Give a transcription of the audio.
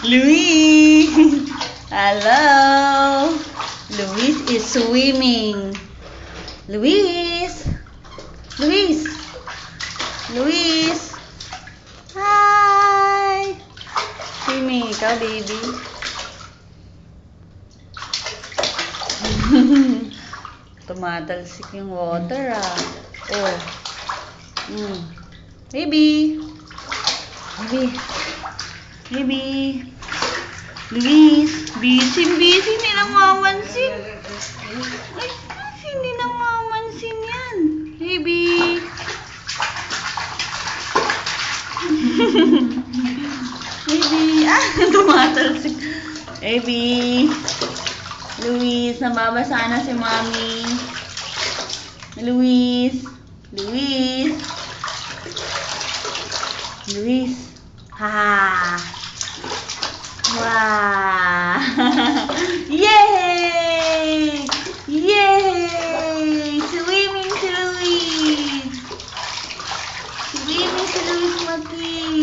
Luis! Hello! Luis is swimming. Luis! Luis! Luis! Hi! Swimming ikaw, baby. Tumatalsik yung water, ah. Oh. Baby! Baby! Baby! Luis! Busy, hindi namamansin. Ay, hindi namamansin yan. Baby! Baby! Ah, tumatalsik. Baby! Luis, nababasa na si Mommy. Luis! Luis! Luis! Ha! Wow! Yay! Yay! Swimming si Luis! Swimming si Luis Maki!